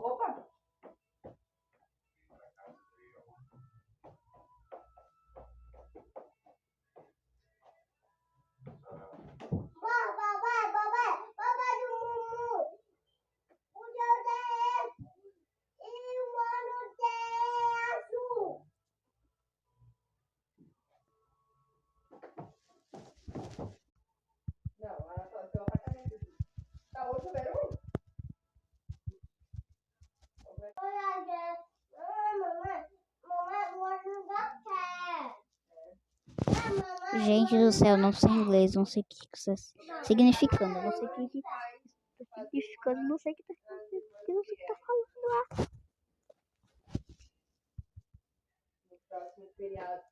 Opa! Não, seu apartamento. Tá outro verão? Gente do céu, não sei inglês, não sei o que está significando, não sei o que está significando, não sei o que está falando lá. No próximo feriado.